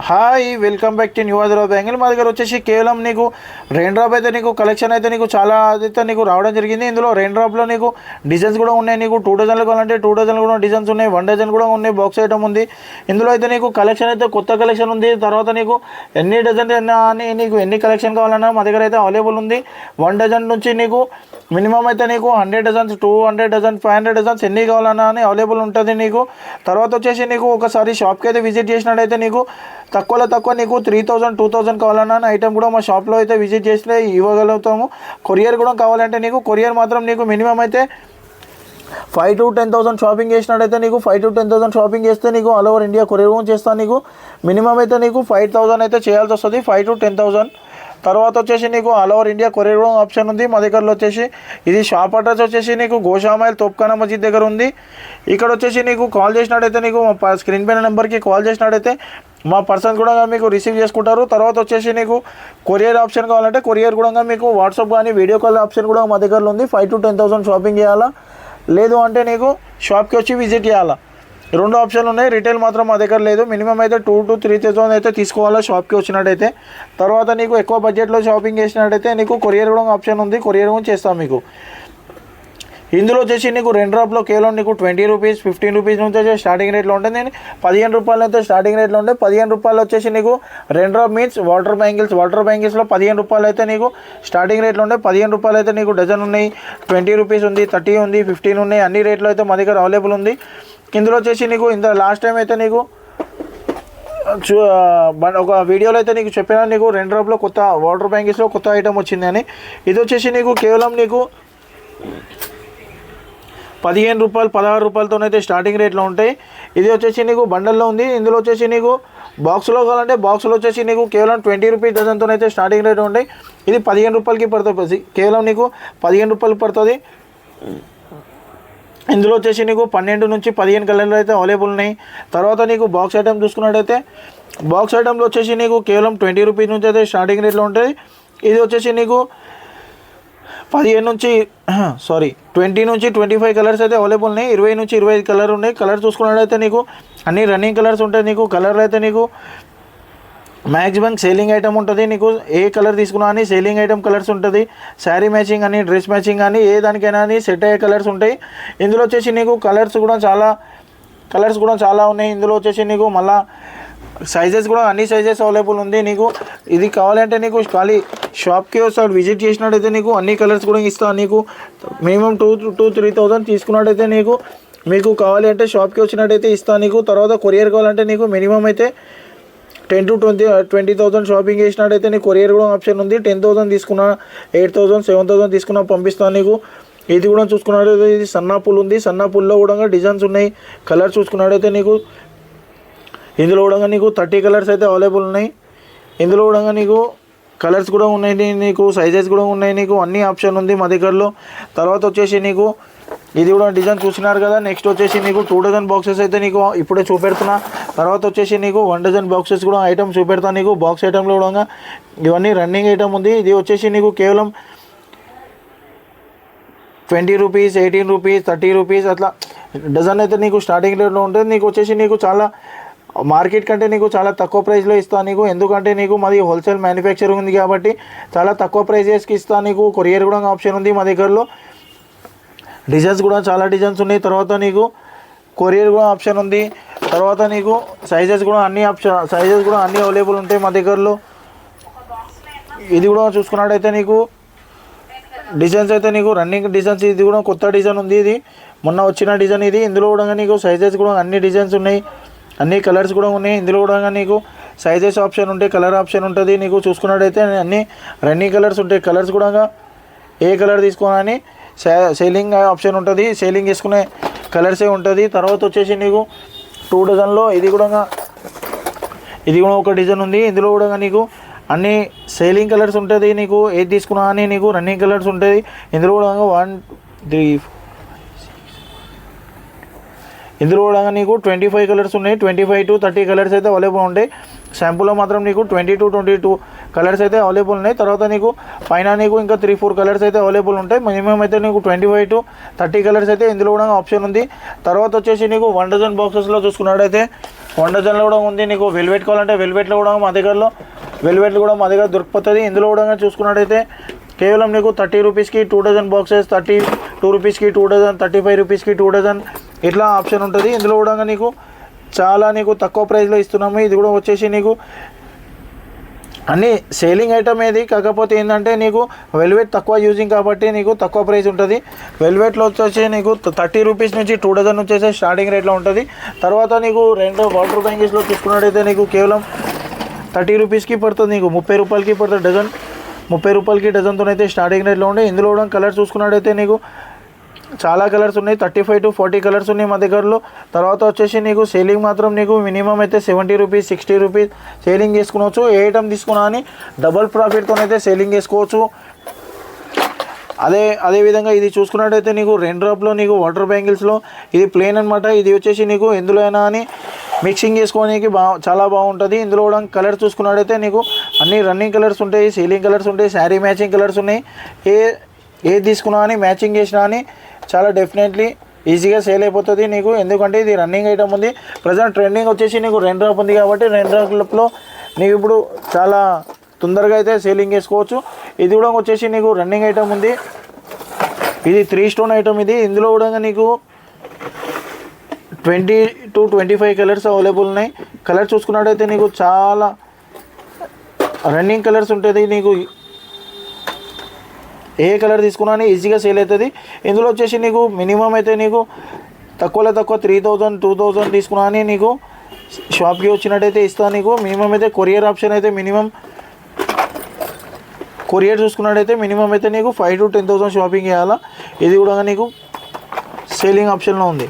Hi welcome back to new Hyderabad bangle. మా దగ్గర వచ్చేసి కేవలం నీకు రెయిన్ డ్రాప్ అయితే నీకు కలెక్షన్ అయితే నీకు చాలా అయితే నీకు రావడం జరిగింది. ఇందులో రెయిన్ డ్రాప్లో నీకు డిజైన్స్ కూడా ఉన్నాయి. నీకు 2 డజన్లు కావాలంటే 2 డజన్లు కూడా డిజైన్స్ ఉన్నాయి. 1 డజన్ కూడా ఉన్నాయి. బాక్స్ ఐటమ్ ఉంది. ఇందులో అయితే నీకు కలెక్షన్ అయితే కొత్త కలెక్షన్ ఉంది. తర్వాత నీకు ఎన్ని డజన్ అని నీకు ఎన్ని కలెక్షన్ కావాలన్నా మా దగ్గర అయితే అవైలబుల్ ఉంది. 1 డజన్ నుంచి నీకు మినిమం అయితే నీకు 100 డజన్స్ 200 డజన్స్ 500 డజన్స్ ఎన్ని కావాలన్నా అని అవైలబుల్ ఉంటుంది నీకు. తర్వాత వచ్చేసి నీకు ఒకసారి షాప్కి అయితే విజిట్ చేసినట్టయితే నీకు తక్కువలో తక్కువ నీకు 3000 2000 కావాలన్నా ఐటమ్ కూడా మా షాప్లో అయితే విజిట్ చేస్తే ఇవ్వగలుగుతాము. కొరియర్ కూడా కావాలంటే నీకు కొరియర్ మాత్రం నీకు మినిమం అయితే 5 to 10,000 షాపింగ్ చేసినట్టయితే నీకు 5 to 10,000 షాపింగ్ చేస్తే నీకు ఆల్ ఓవర్ ఇండియా కొరియర్ కూడా చేస్తాను. నీకు మినిమం అయితే నీకు 5,000 అయితే చేయాల్సి వస్తుంది. 5 to 10,000 తర్వాత వచ్చేసి నీకు ఆల్ ఓవర్ ఇండియా కొరియర్ కూడా ఆప్షన్ ఉంది మా దగ్గరలో. వచ్చేసి ఇది షాప్ అడ్రస్ వచ్చేసి నీకు గోషామైల్ తోప్ఖానా మస్జిద్ దగ్గర ఉంది. ఇక్కడ వచ్చేసి నీకు కాల్ చేసినట్టయితే నీకు స్క్రీన్ పైన నెంబర్కి కాల్ చేసినట్టయితే మా పర్సన్ కూడా మీకు రిసీవ్ చేసుకుంటారు. తర్వాత వచ్చేసి నీకు కొరియర్ ఆప్షన్ కావాలంటే కొరియర్ కూడా మీకు వాట్సాప్ కానీ వీడియో కాల్ ఆప్షన్ కూడా మా దగ్గరలో ఉంది. 5 to 10,000 షాపింగ్ చేయాలా, లేదు అంటే నీకు షాప్కి వచ్చి విజిట్ చేయాలా, 2 ఆప్షన్లు ఉన్నాయి. రిటైల్ మాత్రం మా దగ్గర లేదు. మినిమం అయితే 2 to 3,000 అయితే తీసుకోవాలా షాప్కి వచ్చినట్టయితే. తర్వాత నీకు ఎక్కువ బడ్జెట్లో షాపింగ్ చేసినట్టయితే నీకు కొరియర్ కూడా ఆప్షన్ ఉంది. కొరియర్ కూడా చేస్తాం మీకు. ఇందులో వచ్చేసి నీకు రెయిన్ డ్రాప్లో కేవలం నీకు 20 రూపీస్ 15 రూపీస్ నుంచి వచ్చేసి స్టార్టింగ్ రేట్లో ఉంటుంది. నేను 15 రూపాయలు అయితే స్టార్టింగ్ రేట్లో ఉంటాయి. 15 రూపాయలు వచ్చేసి నీకు రెయిన్ డ్రాప్ మీన్స్ వాటర్ బ్యాంగిల్స్లో 15 రూపాయలు అయితే నీకు స్టార్టింగ్ రేట్లో ఉంటాయి. 15 రూపాయలు అయితే నీకు డజన్ ఉన్నాయి. 20 రూపీస్ ఉంది, 30 ఉంది, 15 ఉన్నాయి. అన్ని రేట్లు అయితే మా దగ్గర అవైలబుల్ ఉంది. ఇందులో వచ్చేసి నీకు లాస్ట్ టైం అయితే నీకు ఒక వీడియోలో అయితే నీకు చెప్పినా నీకు రెయిన్ డ్రాప్లో కొత్త వాటర్ బ్యాంగిల్స్లో కొత్త ఐటమ్ వచ్చింది అని. ఇది వచ్చేసి నీకు కేవలం నీకు 15 రూపాయలు 16 రూపాయలతోనైతే స్టార్టింగ్ రేట్లో ఉంటాయి. ఇది వచ్చేసి నీకు బండల్లో ఉంది. ఇందులో వచ్చేసి నీకు బాక్స్లో కావాలంటే బాక్స్లో వచ్చేసి నీకు కేవలం 20 రూపీస్ డజన్తో అయితే స్టార్టింగ్ రేట్ ఉంటాయి. ఇది 15 రూపాయలకి పడుతుంది. కేవలం నీకు 15 రూపాయలు పడుతుంది. ఇందులో వచ్చేసి నీకు 12 నుంచి 15 కలర్లు అయితే అవైలబుల్ ఉన్నాయి. తర్వాత నీకు బాక్స్ ఐటమ్ చూసుకున్నట్టయితే బాక్స్ ఐటమ్లో వచ్చేసి నీకు కేవలం 20 రూపీస్ నుంచి అయితే స్టార్టింగ్ రేట్లో ఉంటుంది. ఇది వచ్చేసి నీకు 20 నుంచి 25 కలర్స్ అయితే అవైలబుల్ ఉన్నాయి. 20 నుంచి 25 కలర్ ఉన్నాయి. కలర్ చూసుకున్నట్టయితే నీకు అన్ని రన్నింగ్ కలర్స్ ఉంటాయి. నీకు కలర్లు అయితే నీకు మ్యాక్సిమం సేలింగ్ ఐటమ్ ఉంటుంది. నీకు ఏ కలర్ తీసుకున్నా అని సేలింగ్ ఐటమ్ కలర్స్ ఉంటుంది. శారీ మ్యాచింగ్ అని డ్రెస్ మ్యాచింగ్ అని ఏ దానికైనా అని సెట్ అయ్యే కలర్స్ ఉంటాయి. ఇందులో వచ్చేసి నీకు కలర్స్ కూడా చాలా ఉన్నాయి. ఇందులో వచ్చేసి నీకు మళ్ళీ సైజెస్ కూడా అన్ని సైజెస్ అవైలబుల్ ఉంది. నీకు ఇది కావాలంటే నీకు ఖాళీ షాప్కి ఒకసారి విజిట్ చేసినట్టయితే నీకు అన్ని కలర్స్ కూడా ఇస్తాను. నీకు మినిమం 2 to 3,000 తీసుకున్నట్టయితే మీకు కావాలి అంటే షాప్కి వచ్చినట్టయితే ఇస్తాను నీకు. తర్వాత కొరియర్ కావాలంటే నీకు మినిమం అయితే 10 to 20,000 షాపింగ్ చేసినట్టయితే నీకు కొరియర్ కూడా ఆప్షన్ ఉంది. 10,000 తీసుకున్నా 8,000 7,000 తీసుకున్నా పంపిస్తాను నీకు. ఇది కూడా చూసుకున్నట్టయితే ఇది సన్నాపుల్ ఉంది. సన్నాపుల్లో కూడా డిజైన్స్ ఉన్నాయి. కలర్స్ చూసుకున్నట్టయితే నీకు ఇందులో కూడా నీకు 30 కలర్స్ అయితే అవైలబుల్ ఉన్నాయి. ఇందులో కూడా నీకు కలర్స్ కూడా ఉన్నాయి. నీకు సైజెస్ కూడా ఉన్నాయి. నీకు అన్ని ఆప్షన్ ఉంది మా దగ్గరలో. తర్వాత వచ్చేసి నీకు ఇది కూడా డిజైన్ చూసినారు కదా. నెక్స్ట్ వచ్చేసి నీకు 2 డజన్ బాక్సెస్ అయితే నీకు ఇప్పుడే చూపెడుతున్నా. తర్వాత వచ్చేసి నీకు 1 డజన్ బాక్సెస్ కూడా ఐటమ్ చూపెడతాను నీకు. బాక్స్ ఐటంలో కూడా ఇవన్నీ రన్నింగ్ ఐటమ్ ఉంది. ఇది వచ్చేసి నీకు కేవలం 20 రూపీస్ 18 రూపీస్ 30 రూపీస్ అట్లా డజన్ అయితే నీకు స్టార్టింగ్ రేట్లో ఉంటుంది. నీకు వచ్చేసి నీకు చాలా మార్కెట్ కంటే నీకు చాలా తక్కువ ప్రైస్లో ఇస్తాను నీకు. ఎందుకంటే నీకు మాది హోల్సేల్ మ్యానుఫ్యాక్చరింగ్ ఉంది కాబట్టి చాలా తక్కువ ప్రైజెస్కి ఇస్తాను నీకు. కొరియర్ కూడా ఆప్షన్ ఉంది మా దగ్గరలో. డిజైన్స్ కూడా చాలా డిజైన్స్ ఉన్నాయి. తర్వాత నీకు కొరియర్ కూడా ఆప్షన్ ఉంది. తర్వాత నీకు సైజెస్ కూడా అన్ని అవైలబుల్ ఉంటాయి మా దగ్గరలో. ఇది కూడా చూసుకున్నట్టయితే నీకు డిజైన్స్ అయితే నీకు రన్నింగ్ డిజైన్స్. ఇది కూడా కొత్త డిజైన్ ఉంది. ఇది మొన్న వచ్చిన డిజైన్ ఇది. ఇందులో కూడా నీకు సైజెస్ కూడా అన్ని డిజైన్స్ ఉన్నాయి. అన్ని కలర్స్ కూడా ఉన్నాయి. ఇందులో కూడా నీకు సైజెస్ ఆప్షన్ ఉంటాయి, కలర్ ఆప్షన్ ఉంటుంది. నీకు చూసుకున్నట్టయితే అన్ని రన్నింగ్ కలర్స్ ఉంటాయి. కలర్స్ కూడా ఏ కలర్ తీసుకోవాలని సేలింగ్ ఆప్షన్ ఉంటుంది. సేలింగ్ చేసుకునే కలర్సే ఉంటుంది. తర్వాత వచ్చేసి నీకు 2 డజన్లో ఇది కూడా ఒక డిజైన్ ఉంది. ఇందులో కూడా నీకు అన్ని సేలింగ్ కలర్స్ ఉంటుంది. నీకు ఏది తీసుకున్నా అని నీకు రన్నింగ్ కలర్స్ ఉంటుంది. ఇందులో కూడా 1 3 ఇందులో కూడా నీకు 25 కలర్స్ ఉన్నాయి. 25 to 30 కలర్స్ అయితే అవైలబుల్ ఉంటాయి. శాంపుల్లో మాత్రం నీకు 20 to 22 కలర్స్ అయితే అవైలబుల్ ఉన్నాయి. తర్వాత నీకు పైన నీకు ఇంకా 3-4 కలర్స్ అయితే అవైలబుల్ ఉంటాయి. మినిమం అయితే నీకు 25 to 30 కలర్స్ అయితే ఇందులో కూడా ఆప్షన్ ఉంది. తర్వాత వచ్చేసి నీకు 1 డజన్ బాక్సెస్లో చూసుకున్నట్టయితే వన్ డజన్లో కూడా ఉంది. నీకు వెల్వెట్ కావాలంటే వెల్వెట్లో కూడా మా దగ్గరలో వెల్వెట్లు కూడా మా దగ్గర దొరికిపోతుంది. ఇందులో కూడా చూసుకున్నట్టయితే కేవలం నీకు 30 రూపీస్కి 2 డజన్ బాక్సెస్, 32 రూపీస్కి 2 డజన్, 35 రూపీస్కి 2 డజన్ ఇట్లా ఆప్షన్ ఉంటుంది. ఇందులో కూడా నీకు చాలా నీకు తక్కువ ప్రైస్లో ఇస్తున్నాము. ఇది కూడా వచ్చేసి నీకు అన్నీ సేలింగ్ ఐటమ్ ఏది, కాకపోతే ఏంటంటే నీకు వెల్వెట్ తక్కువ యూజింగ్ కాబట్టి నీకు తక్కువ ప్రైస్ ఉంటుంది. వెల్వెట్లో వచ్చేసి నీకు 30 రూపీస్ నుంచి 2 డజన్ వచ్చేసి స్టార్టింగ్ రేట్లో ఉంటుంది. తర్వాత నీకు రెండు వాటర్ బ్యాంగిల్స్లో చూసుకున్నట్టయితే నీకు కేవలం 30 రూపీస్కి పడుతుంది. నీకు 30 రూపాయలకి పడుతుంది డజన్. 30 రూపాయలకి డజన్తో అయితే స్టార్టింగ్ రేట్లో ఉండే. ఇందులో కూడా కలర్స్ చూసుకున్నట్టయితే నీకు చాలా కలర్స్ ఉన్నాయి. 35 to 40 కలర్స్ ఉన్నాయి మా దగ్గరలో. తర్వాత వచ్చేసి నీకు సేలింగ్ మాత్రం నీకు మినిమం అయితే 70 రూపీస్, 60 రూపీస్ సేలింగ్ చేసుకోవచ్చు. ఏ ఐటమ్ తీసుకున్నా అని డబల్ ప్రాఫిట్తోనైతే సేలింగ్ చేసుకోవచ్చు. అదేవిధంగా ఇది చూసుకున్నట్టయితే నీకు రెయిన్ డ్రాప్లో నీకు వాటర్ బ్యాంగిల్స్లో ఇది ప్లెయిన్ అనమాట. ఇది వచ్చేసి నీకు ఎందులో అయినా అని మిక్సింగ్ చేసుకోవడానికి చాలా బాగుంటుంది. ఇందులో కూడా కలర్ చూసుకున్నట్టయితే నీకు అన్ని రన్నింగ్ కలర్స్ ఉంటాయి, సీలింగ్ కలర్స్ ఉంటాయి, శారీ మ్యాచింగ్ కలర్స్ ఉన్నాయి. ఏది తీసుకున్నా అని మ్యాచింగ్ చేసినా అని చాలా డెఫినెట్లీ ఈజీగా సేల్ అయిపోతుంది నీకు. ఎందుకంటే ఇది రన్నింగ్ ఐటమ్ ఉంది. ప్రజెంట్ ట్రెండింగ్ వచ్చేసి నీకు రెయిన్ డ్రాప్ ఉంది కాబట్టి రెయిన్ డ్రాప్లో నీకు ఇప్పుడు చాలా తొందరగా అయితే సేలింగ్ చేసుకోవచ్చు. ఇది కూడా వచ్చేసి నీకు రన్నింగ్ ఐటమ్ ఉంది. ఇది 3 స్టోన్ ఐటమ్ ఇది. ఇందులో కూడా నీకు 20 to 25 కలర్స్ అవైలబుల్ ఉన్నాయి. కలర్ చూసుకున్నట్టయితే నీకు చాలా రన్నింగ్ కలర్స్ ఉంటుంది. నీకు ఏ కలర్ తీసుకున్నా ఈజీగా సేల్ అవుతుంది. ఇందులో వచ్చేసి నీకు మినిమం అయితే నీకు తక్కువలో తక్కువ 3000, 2000 తీసుకున్నా అని నీకు షాప్కి వచ్చినట్టయితే ఇస్తాను. నీకు మినిమం అయితే కొరియర్ ఆప్షన్ అయితే మినిమం కొరియర్ చూసుకున్నట్టయితే మినిమం అయితే నీకు 5 to 10,000 షాపింగ్ చేయాలా. ఇది కూడా నీకు సేలింగ్ ఆప్షన్లో ఉంది.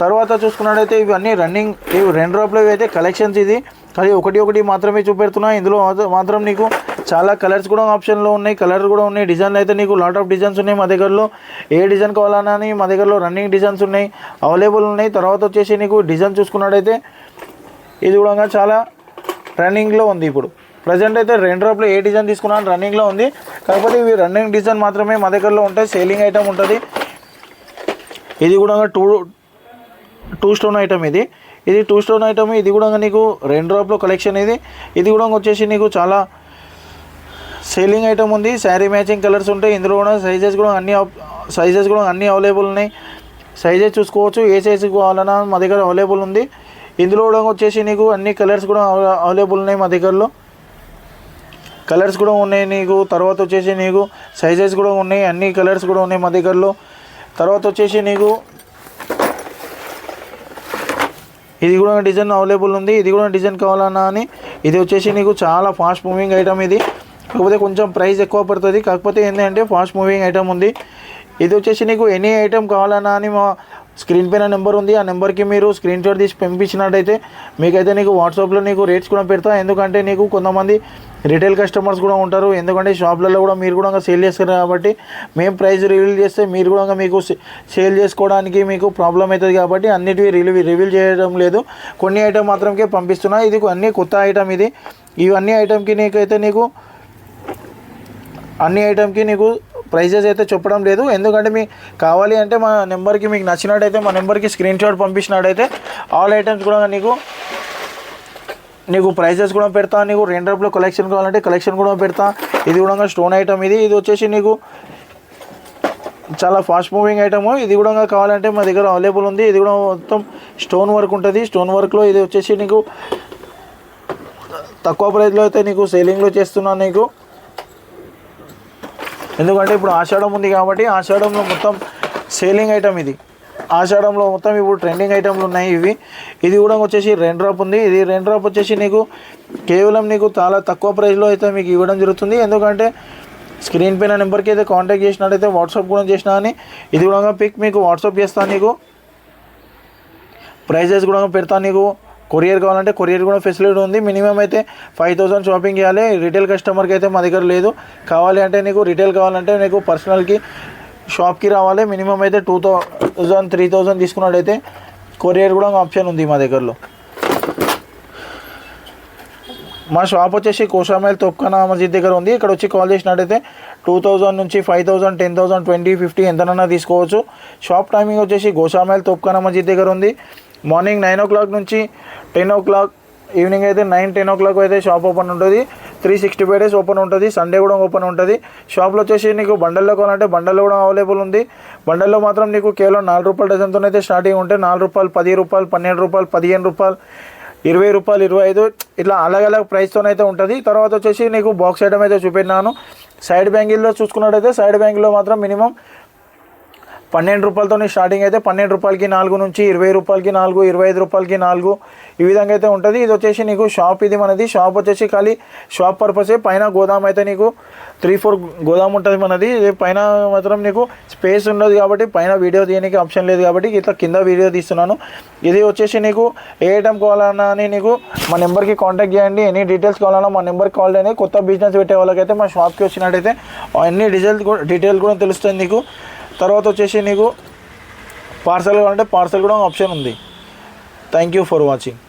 తర్వాత చూసుకున్నట్టయితే ఇవన్నీ రన్నింగ్ ఇవి రెయిన్ డ్రాప్లో అయితే కలెక్షన్స్. ఇది అది ఒకటి మాత్రమే చూపెడుతున్నా. ఇందులో మాత్రం నీకు చాలా కలర్స్ కూడా ఆప్షన్లో ఉన్నాయి, కలర్ కూడా ఉన్నాయి. డిజైన్లు అయితే నీకు లాట్ ఆఫ్ డిజైన్స్ ఉన్నాయి మా దగ్గరలో. ఏ డిజైన్ కావాలన్నా అని మా దగ్గరలో రన్నింగ్ డిజైన్స్ ఉన్నాయి, అవైలబుల్ ఉన్నాయి. తర్వాత వచ్చేసి నీకు డిజైన్ చూసుకున్నట్టయితే ఇది కూడా చాలా రన్నింగ్లో ఉంది. ఇప్పుడు ప్రజెంట్ అయితే రెయిన్ డ్రాప్లో ఏ డిజైన్ తీసుకున్నా రన్నింగ్లో ఉంది. కాకపోతే ఇవి రన్నింగ్ డిజైన్ మాత్రమే మా దగ్గరలో ఉంటాయి. సేలింగ్ ఐటమ్ ఉంటుంది. ఇది కూడా టూ స్టోన్ ఐటమ్. ఇది 2 స్టోన్ ఐటమ్. ఇది కూడా నీకు రెయిన్ డ్రాప్లో కలెక్షన్. ఇది కూడా వచ్చేసి నీకు చాలా సేలింగ్ ఐటమ్ ఉంది. శారీ మ్యాచింగ్ కలర్స్ ఉంటాయి. ఇందులో కూడా సైజెస్ కూడా అన్నీ అవైలబుల్ ఉన్నాయి. సైజెస్ చూసుకోవచ్చు. ఏ సైజు కావాలన్నా మా దగ్గర అవైలబుల్ ఉంది. ఇందులో కూడా వచ్చేసి నీకు అన్ని కలర్స్ కూడా అవైలబుల్ ఉన్నాయి మా దగ్గరలో. కలర్స్ కూడా ఉన్నాయి నీకు. తర్వాత వచ్చేసి నీకు సైజెస్ కూడా ఉన్నాయి, అన్ని కలర్స్ కూడా ఉన్నాయి మా దగ్గరలో. తర్వాత వచ్చేసి నీకు ఇది కూడా డిజైన్ అవైలబుల్ ఉంది. ఇది కూడా డిజైన్ కావాలన్నా అని ఇది వచ్చేసి నీకు చాలా ఫాస్ట్ మూవింగ్ ఐటమ్. ఇది కాకపోతే కొంచెం ప్రైస్ ఎక్కువ పడుతుంది. కాకపోతే ఏంటంటే ఫాస్ట్ మూవింగ్ ఐటమ్ ఉంది. ఇది వచ్చేసి నీకు ఎనీ ఐటమ్ కావాలన్నా అని మా స్క్రీన్ పైన నెంబర్ ఉంది. ఆ నెంబర్కి మీరు స్క్రీన్ షాట్ తీసి పంపించినట్టయితే మీకైతే నీకు వాట్సాప్లో నీకు రేట్స్ కూడా పెడతా. ఎందుకంటే నీకు కొంతమంది రిటైల్ కస్టమర్స్ కూడా ఉంటారు. ఎందుకంటే షాప్లలో కూడా మీరు కూడా సేల్ చేస్తారు కాబట్టి మేము ప్రైస్ రివీల్ చేస్తే మీరు కూడా మీకు సేల్ చేసుకోవడానికి మీకు ప్రాబ్లం అవుతుంది కాబట్టి అన్నిటివి రివీల్ చేయడం లేదు. కొన్ని ఐటమ్ మాత్రమే పంపిస్తున్నా. ఇది అన్నీ కొత్త ఐటమ్. ఇవన్నీ ఐటమ్కి అన్ని ఐటమ్కి నీకు ప్రైజెస్ అయితే చెప్పడం లేదు. ఎందుకంటే మీకు కావాలి అంటే మా నెంబర్కి మీకు నచ్చినట్టయితే మా నెంబర్కి స్క్రీన్ షాట్ పంపించినట్టయితే ఆల్ ఐటమ్స్ కూడా నీకు ప్రైజెస్ కూడా పెడతా. నీకు రెయిన్ డ్రాప్లో కలెక్షన్ కావాలంటే కలెక్షన్ కూడా పెడతా. ఇది కూడా స్టోన్ ఐటమ్. ఇది వచ్చేసి నీకు చాలా ఫాస్ట్ మూవింగ్ ఐటమ్. ఇది కూడా కావాలంటే మా దగ్గర అవైలబుల్ ఉంది. ఇది కూడా మొత్తం స్టోన్ వర్క్ ఉంటుంది. స్టోన్ వర్క్లో ఇది వచ్చేసి నీకు తక్కువ ప్రైస్లో అయితే నీకు సేలింగ్లో చేస్తున్నాను నీకు. ఎందుకంటే ఇప్పుడు ఆషాఢం ఉంది కాబట్టి ఆషాఢంలో మొత్తం సేలింగ్ ఐటమ్. ఆషాఢంలో మొత్తం ఇప్పుడు ట్రెండింగ్ ఐటమ్లు ఉన్నాయి ఇది కూడా వచ్చేసి రెయిన్ డ్రాప్ ఉంది. ఇది రెయిన్ డ్రాప్ వచ్చేసి నీకు కేవలం నీకు చాలా తక్కువ ప్రైస్లో అయితే మీకు ఇవ్వడం జరుగుతుంది. ఎందుకంటే స్క్రీన్ పైన నెంబర్కి అయితే కాంటాక్ట్ చేసినట్టయితే వాట్సాప్ కూడా చేసినా అని ఇది కూడా పిక్ మీకు వాట్సాప్ చేస్తాను. నీకు ప్రైజెస్ కూడా పెడతాను. నీకు కొరియర్ కావాలంటే కొరియర్ కూడా ఫెసిలిటీ ఉంది. మినిమం అయితే 5000 షాపింగ్ చేయాలి. రిటైల్ కస్టమర్కి అయితే మా దగ్గర లేదు. కావాలి అంటే నీకు రిటైల్ కావాలంటే నీకు పర్సనల్కి షాప్కి రావాలి. మినిమం అయితే 2000, 3000 తీసుకున్నట్టయితే కొరియర్ కూడా ఆప్షన్ ఉంది మా దగ్గరలో. మా షాప్ వచ్చేసి కోషామైల్ తోప్ఖానా మస్జిద్ దగ్గర ఉంది. ఇక్కడ వచ్చి కాల్ చేసినట్టయితే 2000 నుంచి 5000, 10,000, 20, 50 ఎంతనన్నా తీసుకోవచ్చు. షాప్ టైమింగ్ వచ్చేసి కోషామైల్ తోప్ఖానా మస్జిద్ దగ్గర ఉంది. మార్నింగ్ 9 o'clock నుంచి 10 o'clock, ఈవినింగ్ అయితే 9-10 o'clock అయితే షాప్ ఓపెన్ ఉంటుంది. 365 days ఓపెన్ ఉంటుంది. సండే కూడా ఓపెన్ ఉంటుంది. షాప్లో వచ్చేసి నీకు బండల్లో కొనాలంటే బండల్లో కూడా అవైలబుల్ ఉంది. బండల్లో మాత్రం నీకు కేవలం ₹4 డజన్తో అయితే స్టార్టింగ్ ఉంటాయి. ₹4, ₹10, ₹12, ₹15, ₹20, ₹25 ఇట్లా అలగ్ ప్రైస్తోనైతే ఉంటుంది. తర్వాత వచ్చేసి నీకు బాక్స్ ఐటమ్ అయితే చూపెట్టినాను. సైడ్ బ్యాంగిల్లో చూసుకున్నట్టయితే సైడ్ బ్యాంగిల్లో మాత్రం మినిమం ₹12 స్టార్టింగ్ అయితే ₹12కి 4 నుంచి ₹20కి 4, ₹25కి 4 ఈ విధంగా అయితే ఉంటుంది. ఇది వచ్చేసి నీకు షాప్, ఇది మనది షాప్ వచ్చేసి ఖాళీ షాప్ పర్పసే. పైన గోదాం అయితే నీకు 3-4 గోదాం ఉంటుంది మనది. ఇది పైన మాత్రం నీకు స్పేస్ ఉండదు కాబట్టి పైన వీడియో తీయడానికి ఆప్షన్ లేదు కాబట్టి ఇట్లా కింద వీడియో తీస్తున్నాను. ఇది వచ్చేసి నీకు ఏ ఐటమ్ కావాలన్నా అని నీకు మా నెంబర్కి కాంటాక్ట్ చేయండి. ఎనీ డీటెయిల్స్ కావాలన్నా మా నెంబర్కి కాల్ చేయండి. కొత్త బిజినెస్ పెట్టే వాళ్ళకైతే మా షాప్కి వచ్చినట్టయితే అన్ని డీటెయిల్ కూడా తెలుస్తుంది నీకు. తర్వాత వచ్చేసి నీకు పార్సల్ కావాలంటే పార్సల్ కూడా ఆప్షన్ ఉంది. Thank you for watching.